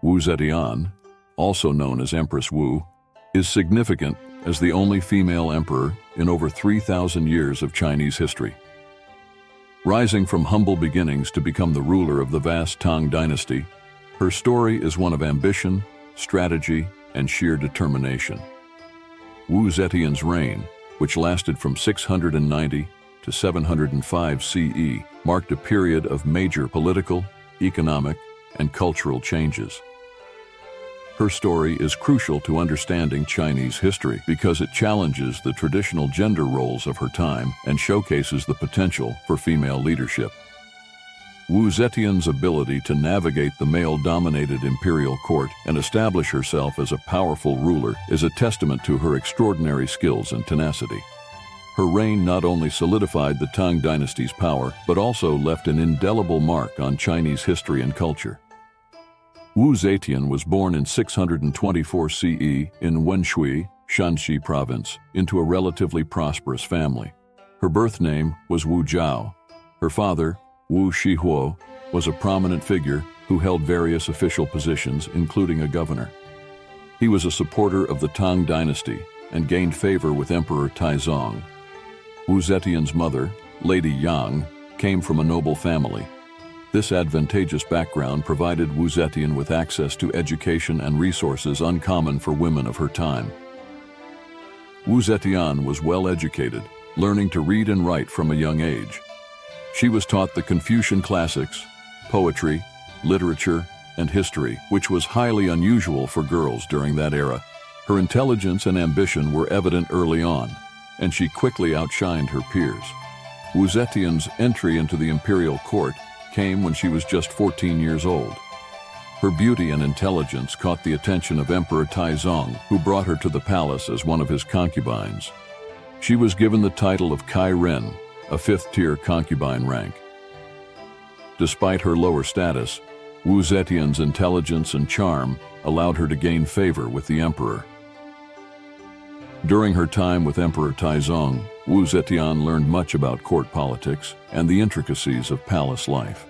Wu Zetian, also known as Empress Wu, is significant as the only female emperor in over 3,000 years of Chinese history. Rising from humble beginnings to become the ruler of the vast Tang Dynasty, her story is one of ambition, strategy, and sheer determination. Wu Zetian's reign, which lasted from 690 to 705 CE, marked a period of major political, economic, and cultural changes. Her story is crucial to understanding Chinese history because it challenges the traditional gender roles of her time and showcases the potential for female leadership. Wu Zetian's ability to navigate the male-dominated imperial court and establish herself as a powerful ruler is a testament to her extraordinary skills and tenacity. Her reign not only solidified the Tang Dynasty's power, but also left an indelible mark on Chinese history and culture. Wu Zetian was born in 624 CE in Wenshui, Shanxi province, into a relatively prosperous family. Her birth name was Wu Zhao. Her father, Wu Shihuo, was a prominent figure who held various official positions, including a governor. He was a supporter of the Tang Dynasty and gained favor with Emperor Taizong. Wu Zetian's mother, Lady Yang, came from a noble family. This advantageous background provided Wu Zetian with access to education and resources uncommon for women of her time. Wu Zetian was well educated, learning to read and write from a young age. She was taught the Confucian classics, poetry, literature, and history, which was highly unusual for girls during that era. Her intelligence and ambition were evident early on, and she quickly outshined her peers. Wu Zetian's entry into the imperial court came when she was just 14 years old. Her beauty and intelligence caught the attention of Emperor Taizong, who brought her to the palace as one of his concubines. She was given the title of Kai Ren, a fifth-tier concubine rank. Despite her lower status, Wu Zetian's intelligence and charm allowed her to gain favor with the emperor. During her time with Emperor Taizong, Wu Zetian learned much about court politics and the intricacies of palace life.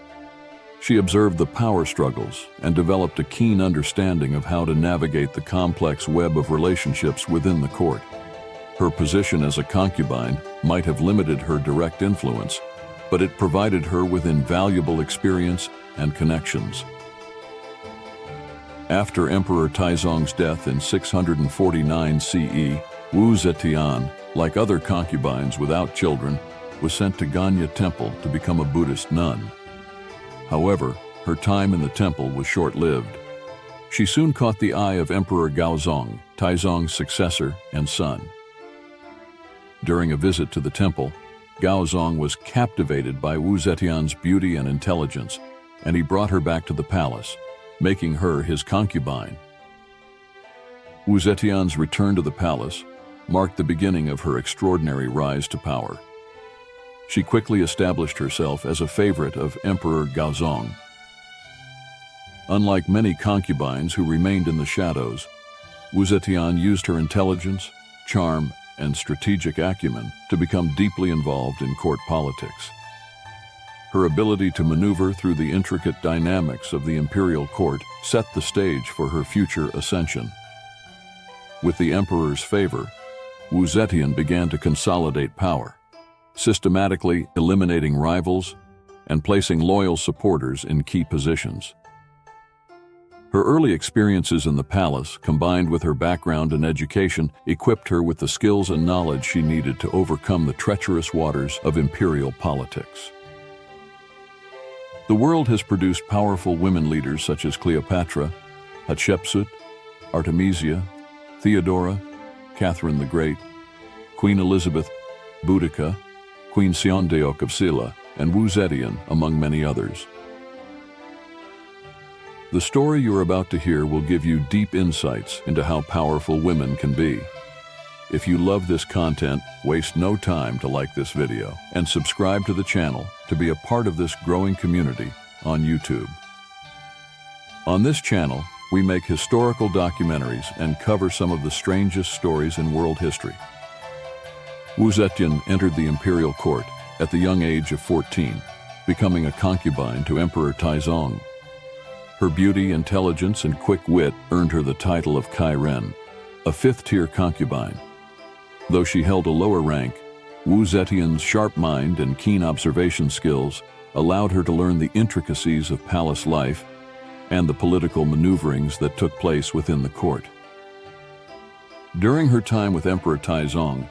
She observed the power struggles and developed a keen understanding of how to navigate the complex web of relationships within the court. Her position as a concubine might have limited her direct influence, but it provided her with invaluable experience and connections. After Emperor Taizong's death in 649 CE, Wu Zetian, like other concubines without children, was sent to Ganya Temple to become a Buddhist nun. However, her time in the temple was short-lived. She soon caught the eye of Emperor Gaozong, Taizong's successor and son. During a visit to the temple, Gaozong was captivated by Wu Zetian's beauty and intelligence, and he brought her back to the palace, making her his concubine. Wu Zetian's return to the palace marked the beginning of her extraordinary rise to power. She quickly established herself as a favorite of Emperor Gaozong. Unlike many concubines who remained in the shadows, Wu Zetian used her intelligence, charm, and strategic acumen to become deeply involved in court politics. Her ability to maneuver through the intricate dynamics of the imperial court set the stage for her future ascension. With the emperor's favor, Wu Zetian began to consolidate power, systematically eliminating rivals and placing loyal supporters in key positions. Her early experiences in the palace, combined with her background and education, equipped her with the skills and knowledge she needed to overcome the treacherous waters of imperial politics. The world has produced powerful women leaders such as Cleopatra, Hatshepsut, Artemisia, Theodora, Catherine the Great, Queen Elizabeth, Boudica, Queen Seondeok of Silla, and Wu Zetian, among many others. The story you're about to hear will give you deep insights into how powerful women can be. If you love this content, waste no time to like this video and subscribe to the channel to be a part of this growing community on YouTube. On this channel, we make historical documentaries and cover some of the strangest stories in world history. Wu Zetian entered the imperial court at the young age of 14, becoming a concubine to Emperor Taizong. Her beauty, intelligence, and quick wit earned her the title of Kai Ren, a fifth-tier concubine. Though she held a lower rank, Wu Zetian's sharp mind and keen observation skills allowed her to learn the intricacies of palace life and the political maneuverings that took place within the court. During her time with Emperor Taizong,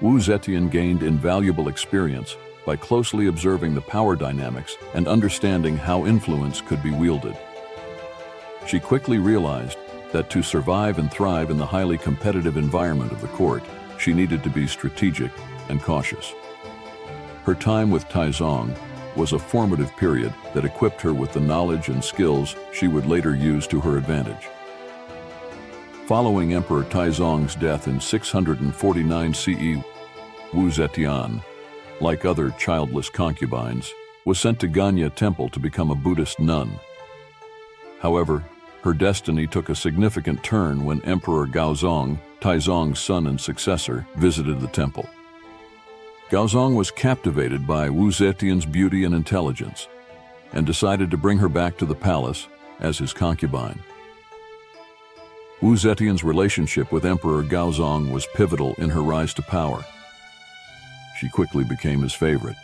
Wu Zetian gained invaluable experience by closely observing the power dynamics and understanding how influence could be wielded. She quickly realized that to survive and thrive in the highly competitive environment of the court, she needed to be strategic and cautious. Her time with Taizong was a formative period that equipped her with the knowledge and skills she would later use to her advantage. Following Emperor Taizong's death in 649 CE, Wu Zetian, like other childless concubines, was sent to Ganya Temple to become a Buddhist nun. However, her destiny took a significant turn when Emperor Gaozong, Taizong's son and successor, visited the temple. Gaozong was captivated by Wu Zetian's beauty and intelligence and decided to bring her back to the palace as his concubine. Wu Zetian's relationship with Emperor Gaozong was pivotal in her rise to power. She quickly became his favorite,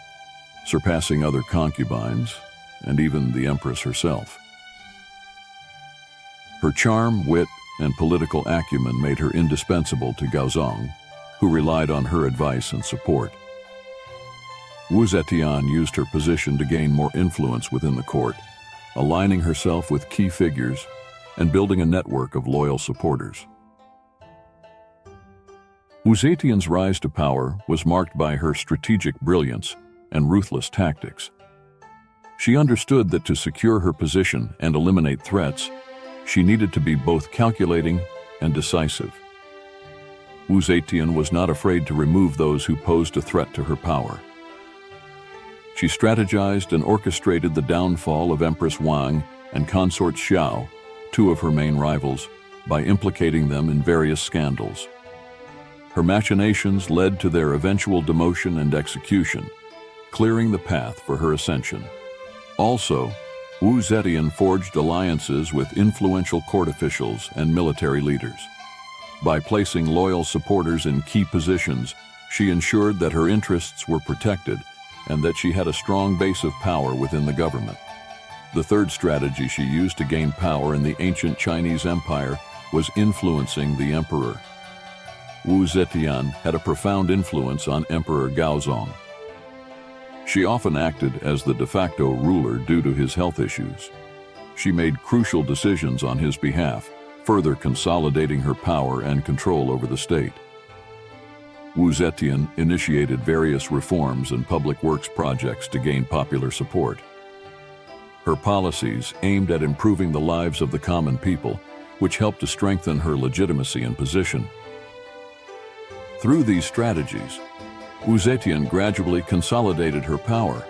surpassing other concubines and even the Empress herself. Her charm, wit, and political acumen made her indispensable to Gaozong, who relied on her advice and support. Wu Zetian used her position to gain more influence within the court, aligning herself with key figures and building a network of loyal supporters. Wu Zetian's rise to power was marked by her strategic brilliance and ruthless tactics. She understood that to secure her position and eliminate threats, she needed to be both calculating and decisive. Wu Zetian was not afraid to remove those who posed a threat to her power. She strategized and orchestrated the downfall of Empress Wang and consort Xiao, two of her main rivals, by implicating them in various scandals. Her machinations led to their eventual demotion and execution, clearing the path for her ascension. Also, Wu Zetian forged alliances with influential court officials and military leaders. By placing loyal supporters in key positions, she ensured that her interests were protected and that she had a strong base of power within the government. The third strategy she used to gain power in the ancient Chinese Empire was influencing the emperor. Wu Zetian had a profound influence on Emperor Gaozong. She often acted as the de facto ruler due to his health issues. She made crucial decisions on his behalf, further consolidating her power and control over the state. Wu Zetian initiated various reforms and public works projects to gain popular support. Her policies aimed at improving the lives of the common people, which helped to strengthen her legitimacy and position. Through these strategies, Wu Zetian gradually consolidated her power,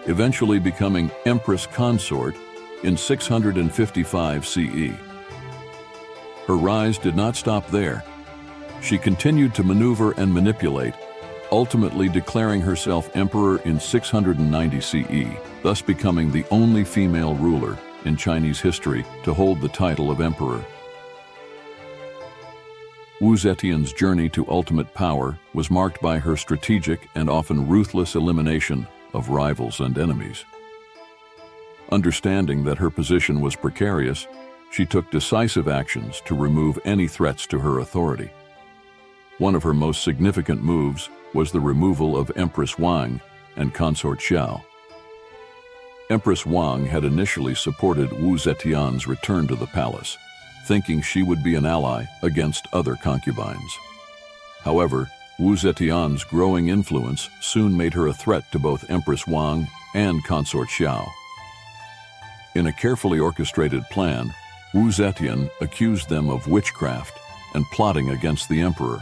eventually becoming Empress consort in 655 CE. Her rise did not stop there. She continued to maneuver and manipulate, ultimately declaring herself emperor in 690 CE, thus becoming the only female ruler in Chinese history to hold the title of emperor. Wu Zetian's journey to ultimate power was marked by her strategic and often ruthless elimination of rivals and enemies. Understanding that her position was precarious, she took decisive actions to remove any threats to her authority. One of her most significant moves was the removal of Empress Wang and consort Xiao. Empress Wang had initially supported Wu Zetian's return to the palace, thinking she would be an ally against other concubines. However, Wu Zetian's growing influence soon made her a threat to both Empress Wang and consort Xiao. In a carefully orchestrated plan, Wu Zetian accused them of witchcraft and plotting against the emperor.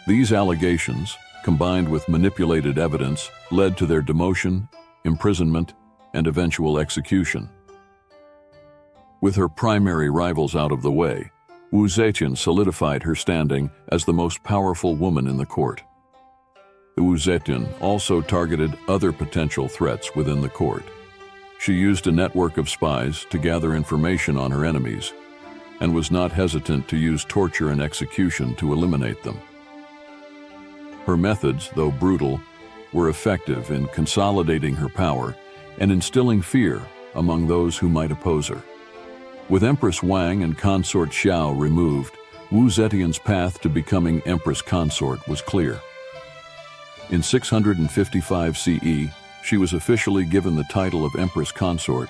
These allegations, combined with manipulated evidence, led to their demotion, imprisonment, and eventual execution. With her primary rivals out of the way, Wu Zetian solidified her standing as the most powerful woman in the court. Wu Zetian also targeted other potential threats within the court. She used a network of spies to gather information on her enemies, and was not hesitant to use torture and execution to eliminate them. Her methods, though brutal, were effective in consolidating her power and instilling fear among those who might oppose her. With Empress Wang and consort Xiao removed, Wu Zetian's path to becoming Empress consort was clear. In 655 CE, she was officially given the title of Empress consort,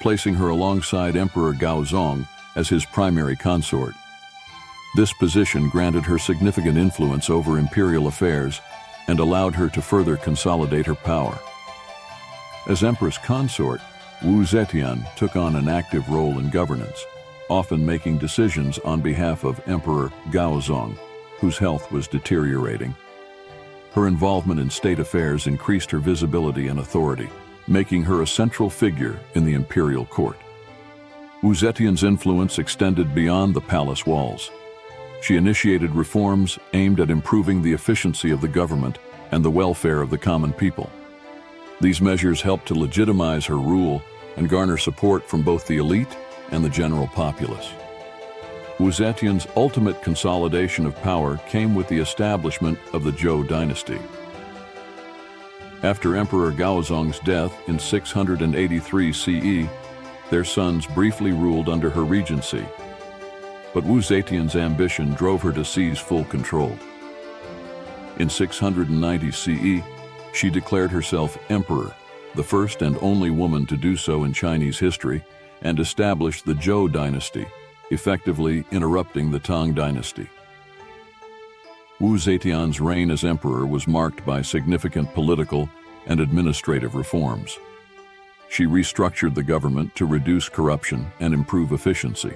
placing her alongside Emperor Gaozong as his primary consort. This position granted her significant influence over imperial affairs and allowed her to further consolidate her power. As Empress consort, Wu Zetian took on an active role in governance, often making decisions on behalf of Emperor Gaozong, whose health was deteriorating. Her involvement in state affairs increased her visibility and authority, making her a central figure in the imperial court. Wu Zetian's influence extended beyond the palace walls. She initiated reforms aimed at improving the efficiency of the government and the welfare of the common people. These measures helped to legitimize her rule and garner support from both the elite and the general populace. Wu Zetian's ultimate consolidation of power came with the establishment of the Zhou dynasty. After Emperor Gaozong's death in 683 CE, their sons briefly ruled under her regency. But Wu Zetian's ambition drove her to seize full control. In 690 CE, she declared herself emperor, the first and only woman to do so in Chinese history, and established the Zhou dynasty, effectively interrupting the Tang Dynasty. Wu Zetian's reign as emperor was marked by significant political and administrative reforms. She restructured the government to reduce corruption and improve efficiency.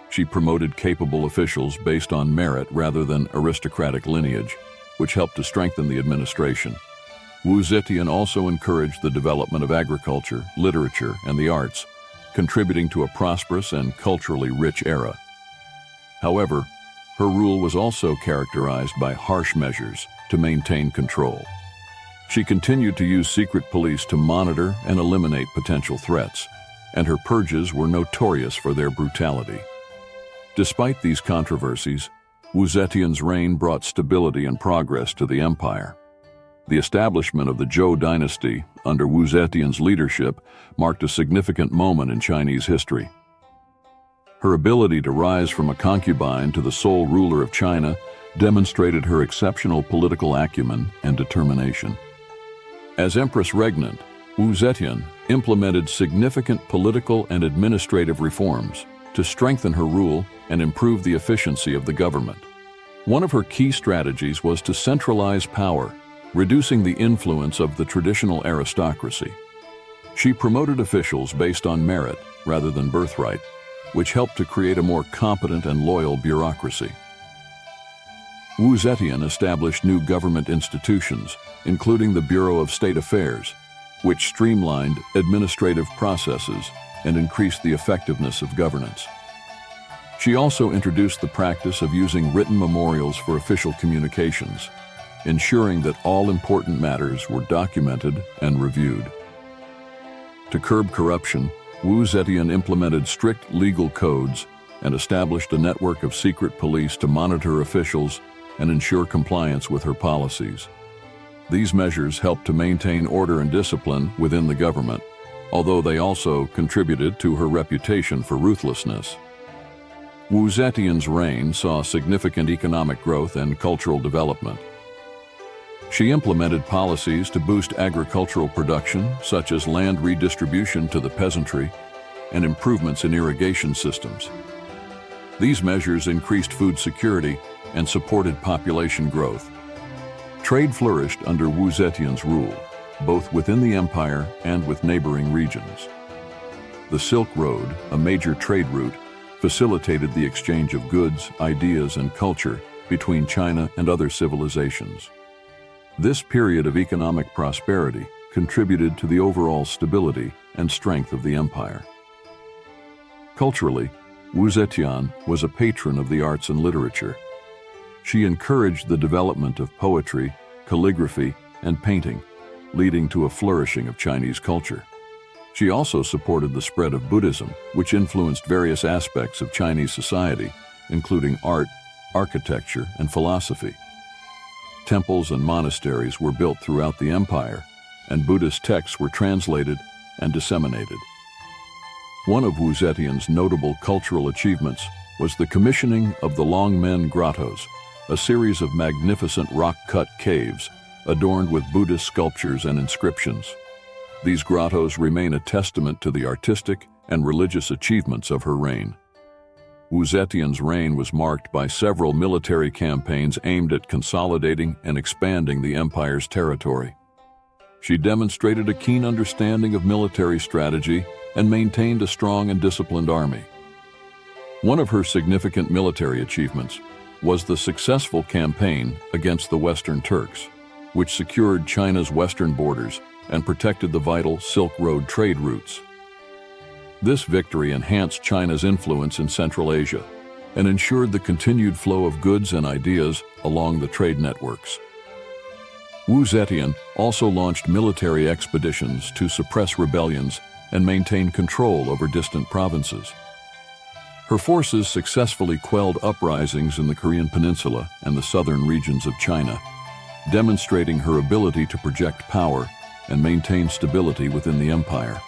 She promoted capable officials based on merit rather than aristocratic lineage, which helped to strengthen the administration. Wu Zetian also encouraged the development of agriculture, literature, and the arts, contributing to a prosperous and culturally rich era. However, her rule was also characterized by harsh measures to maintain control. She continued to use secret police to monitor and eliminate potential threats, and her purges were notorious for their brutality. Despite these controversies, Wu Zetian's reign brought stability and progress to the empire. The establishment of the Zhou dynasty under Wu Zetian's leadership marked a significant moment in Chinese history. Her ability to rise from a concubine to the sole ruler of China demonstrated her exceptional political acumen and determination. As Empress Regnant, Wu Zetian implemented significant political and administrative reforms to strengthen her rule and improve the efficiency of the government. One of her key strategies was to centralize power, reducing the influence of the traditional aristocracy. She promoted officials based on merit rather than birthright, which helped to create a more competent and loyal bureaucracy. Wu Zetian established new government institutions, including the Bureau of State Affairs, which streamlined administrative processes and increased the effectiveness of governance. She also introduced the practice of using written memorials for official communications, ensuring that all important matters were documented and reviewed. To curb corruption, Wu Zetian implemented strict legal codes and established a network of secret police to monitor officials and ensure compliance with her policies. These measures helped to maintain order and discipline within the government, although they also contributed to her reputation for ruthlessness. Wu Zetian's reign saw significant economic growth and cultural development. She implemented policies to boost agricultural production, such as land redistribution to the peasantry and improvements in irrigation systems. These measures increased food security and supported population growth. Trade flourished under Wu Zetian's rule, both within the empire and with neighboring regions. The Silk Road, a major trade route, facilitated the exchange of goods, ideas, and culture between China and other civilizations. This period of economic prosperity contributed to the overall stability and strength of the empire. Culturally, Wu Zetian was a patron of the arts and literature. She encouraged the development of poetry, calligraphy, and painting, leading to a flourishing of Chinese culture. She also supported the spread of Buddhism, which influenced various aspects of Chinese society, including art, architecture, and philosophy. Temples and monasteries were built throughout the empire, and Buddhist texts were translated and disseminated. One of Wu Zetian's notable cultural achievements was the commissioning of the Longmen Grottos, a series of magnificent rock-cut caves adorned with Buddhist sculptures and inscriptions. These grottos remain a testament to the artistic and religious achievements of her reign. Wu Zetian's reign was marked by several military campaigns aimed at consolidating and expanding the empire's territory. She demonstrated a keen understanding of military strategy and maintained a strong and disciplined army. One of her significant military achievements was the successful campaign against the Western Turks, which secured China's western borders and protected the vital Silk Road trade routes. This victory enhanced China's influence in Central Asia and ensured the continued flow of goods and ideas along the trade networks. Wu Zetian also launched military expeditions to suppress rebellions and maintain control over distant provinces. Her forces successfully quelled uprisings in the Korean Peninsula and the southern regions of China, demonstrating her ability to project power and maintain stability within the empire.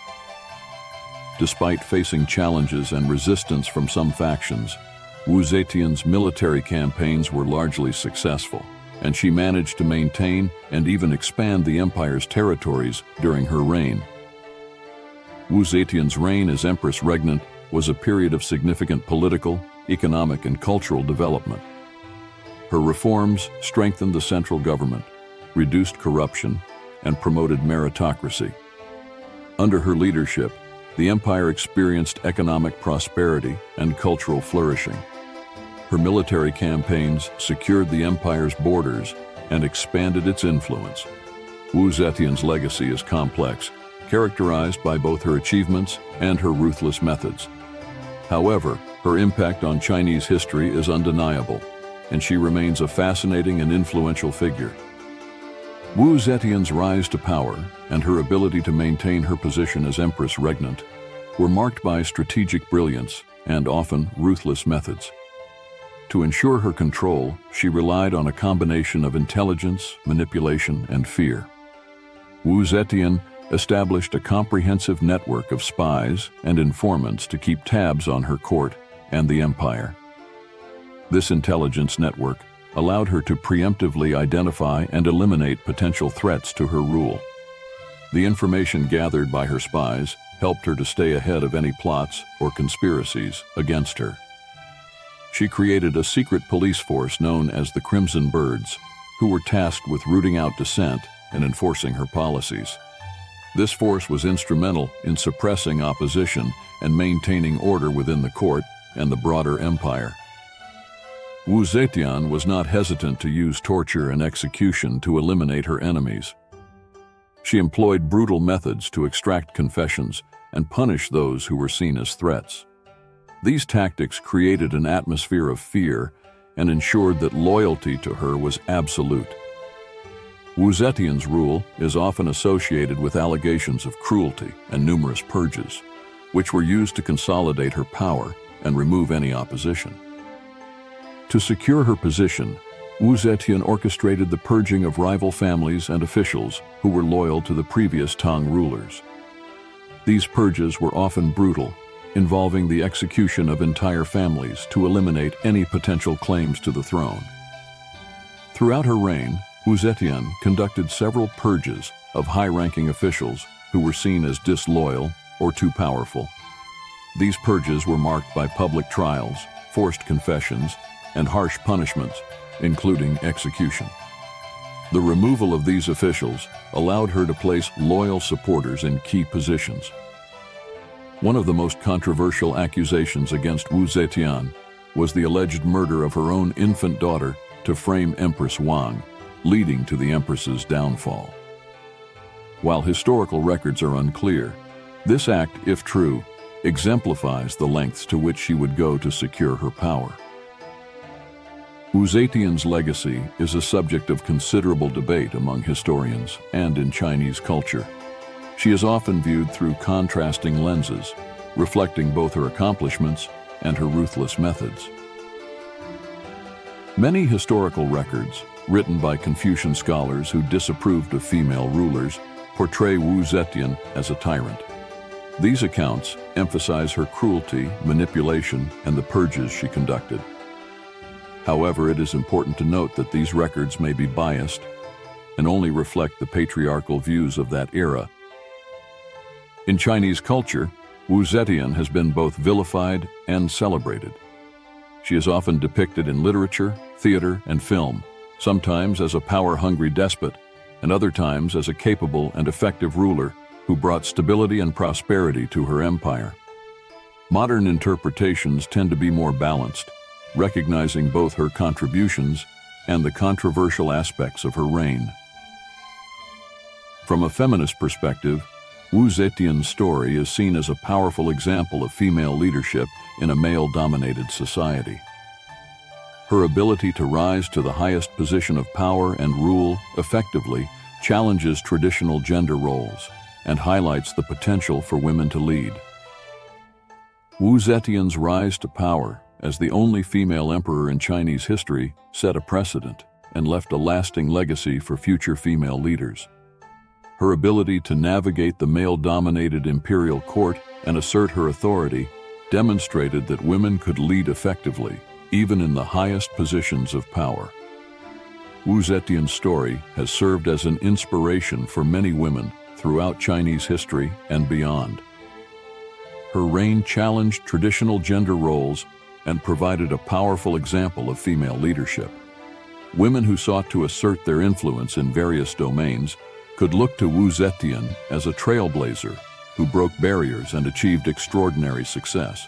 Despite facing challenges and resistance from some factions, Wu Zetian's military campaigns were largely successful, and she managed to maintain and even expand the empire's territories during her reign. Wu Zetian's reign as Empress Regnant was a period of significant political, economic, and cultural development. Her reforms strengthened the central government, reduced corruption, and promoted meritocracy. Under her leadership, the empire experienced economic prosperity and cultural flourishing. Her military campaigns secured the empire's borders and expanded its influence. Wu Zetian's legacy is complex, characterized by both her achievements and her ruthless methods. However, her impact on Chinese history is undeniable, and she remains a fascinating and influential figure. Wu Zetian's rise to power and her ability to maintain her position as Empress Regnant were marked by strategic brilliance and often ruthless methods. To ensure her control, she relied on a combination of intelligence, manipulation, and fear. Wu Zetian established a comprehensive network of spies and informants to keep tabs on her court and the empire. This intelligence network allowed her to preemptively identify and eliminate potential threats to her rule. The information gathered by her spies helped her to stay ahead of any plots or conspiracies against her. She created a secret police force known as the Crimson Birds, who were tasked with rooting out dissent and enforcing her policies. This force was instrumental in suppressing opposition and maintaining order within the court and the broader empire. Wu Zetian was not hesitant to use torture and execution to eliminate her enemies. She employed brutal methods to extract confessions and punish those who were seen as threats. These tactics created an atmosphere of fear and ensured that loyalty to her was absolute. Wu Zetian's rule is often associated with allegations of cruelty and numerous purges, which were used to consolidate her power and remove any opposition. To secure her position, Wu Zetian orchestrated the purging of rival families and officials who were loyal to the previous Tang rulers. These purges were often brutal, involving the execution of entire families to eliminate any potential claims to the throne. Throughout her reign, Wu Zetian conducted several purges of high-ranking officials who were seen as disloyal or too powerful. These purges were marked by public trials, forced confessions, and harsh punishments, including execution. The removal of these officials allowed her to place loyal supporters in key positions. One of the most controversial accusations against Wu Zetian was the alleged murder of her own infant daughter to frame Empress Wang, leading to the Empress's downfall. While historical records are unclear, this act, if true, exemplifies the lengths to which she would go to secure her power. Wu Zetian's legacy is a subject of considerable debate among historians and in Chinese culture. She is often viewed through contrasting lenses, reflecting both her accomplishments and her ruthless methods. Many historical records, written by Confucian scholars who disapproved of female rulers, portray Wu Zetian as a tyrant. These accounts emphasize her cruelty, manipulation, and the purges she conducted. However, it is important to note that these records may be biased and only reflect the patriarchal views of that era. In Chinese culture, Wu Zetian has been both vilified and celebrated. She is often depicted in literature, theater, and film, sometimes as a power-hungry despot, and other times as a capable and effective ruler who brought stability and prosperity to her empire. Modern interpretations tend to be more balanced, recognizing both her contributions and the controversial aspects of her reign. From a feminist perspective, Wu Zetian's story is seen as a powerful example of female leadership in a male-dominated society. Her ability to rise to the highest position of power and rule effectively challenges traditional gender roles and highlights the potential for women to lead. Wu Zetian's rise to power as the only female emperor in Chinese history set a precedent and left a lasting legacy for future female leaders. Her ability to navigate the male-dominated imperial court and assert her authority demonstrated that women could lead effectively, even in the highest positions of power. Wu Zetian's story has served as an inspiration for many women throughout Chinese history and beyond. Her reign challenged traditional gender roles and provided a powerful example of female leadership. Women who sought to assert their influence in various domains could look to Wu Zetian as a trailblazer who broke barriers and achieved extraordinary success.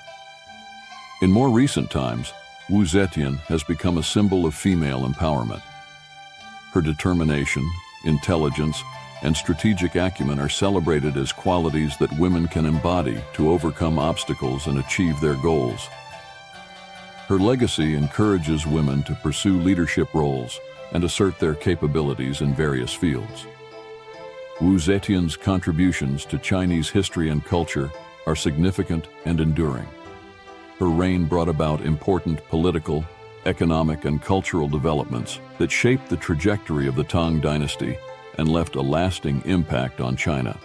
In more recent times, Wu Zetian has become a symbol of female empowerment. Her determination, intelligence, and strategic acumen are celebrated as qualities that women can embody to overcome obstacles and achieve their goals. Her legacy encourages women to pursue leadership roles and assert their capabilities in various fields. Wu Zetian's contributions to Chinese history and culture are significant and enduring. Her reign brought about important political, economic, and cultural developments that shaped the trajectory of the Tang Dynasty and left a lasting impact on China.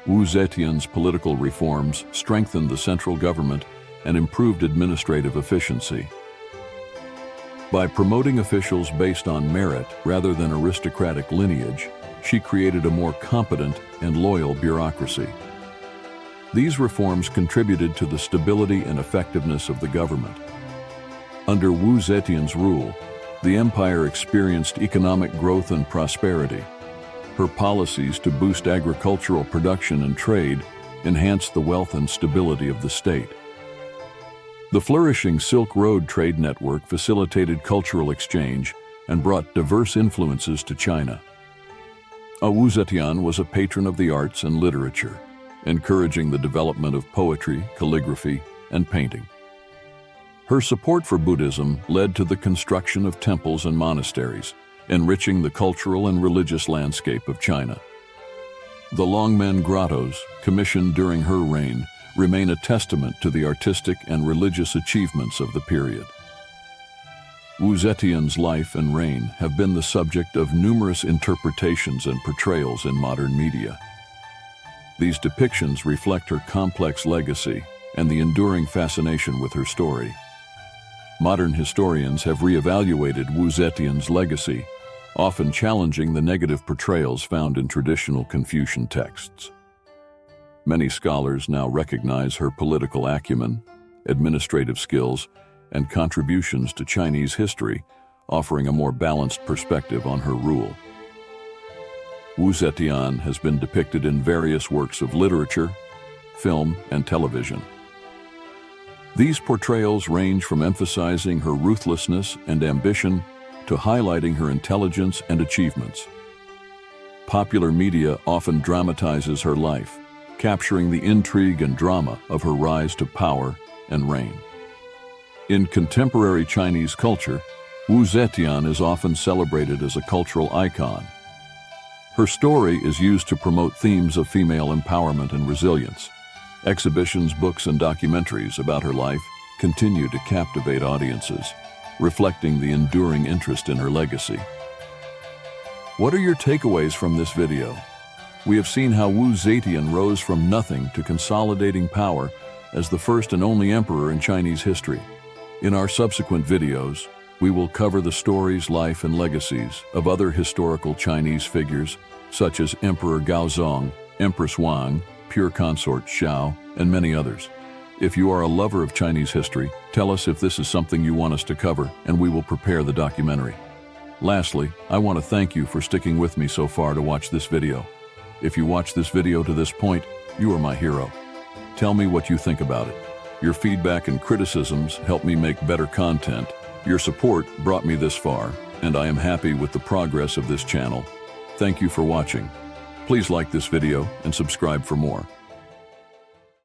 Wu Zetian's political reforms strengthened the central government and improved administrative efficiency. By promoting officials based on merit rather than aristocratic lineage, she created a more competent and loyal bureaucracy. These reforms contributed to the stability and effectiveness of the government. Under Wu Zetian's rule, the empire experienced economic growth and prosperity. Her policies to boost agricultural production and trade enhanced the wealth and stability of the state. The flourishing Silk Road trade network facilitated cultural exchange and brought diverse influences to China. Wu Zetian was a patron of the arts and literature, encouraging the development of poetry, calligraphy, and painting. Her support for Buddhism led to the construction of temples and monasteries, enriching the cultural and religious landscape of China. The Longmen Grottos, commissioned during her reign, remain a testament to the artistic and religious achievements of the period. Wu Zetian's life and reign have been the subject of numerous interpretations and portrayals in modern media. These depictions reflect her complex legacy and the enduring fascination with her story. Modern historians have reevaluated Wu Zetian's legacy, often challenging the negative portrayals found in traditional Confucian texts. Many scholars now recognize her political acumen, administrative skills, and contributions to Chinese history, offering a more balanced perspective on her rule. Wu Zetian has been depicted in various works of literature, film, and television. These portrayals range from emphasizing her ruthlessness and ambition to highlighting her intelligence and achievements. Popular media often dramatizes her life, capturing the intrigue and drama of her rise to power and reign. In contemporary Chinese culture, Wu Zetian is often celebrated as a cultural icon. Her story is used to promote themes of female empowerment and resilience. Exhibitions, books, and documentaries about her life continue to captivate audiences, reflecting the enduring interest in her legacy. What are your takeaways from this video? We have seen how Wu Zetian rose from nothing to consolidating power as the first and only emperor in Chinese history. In our subsequent videos, we will cover the stories, life, and legacies of other historical Chinese figures such as Emperor Gaozong, Empress Wang, Pure Consort Xiao, and many others. If you are a lover of Chinese history, tell us if this is something you want us to cover, and we will prepare the documentary. Lastly, I want to thank you for sticking with me so far to watch this video. If you watched this video to this point, you are my hero. Tell me what you think about it. Your feedback and criticisms help me make better content. Your support brought me this far, and I am happy with the progress of this channel. Thank you for watching. Please like this video and subscribe for more.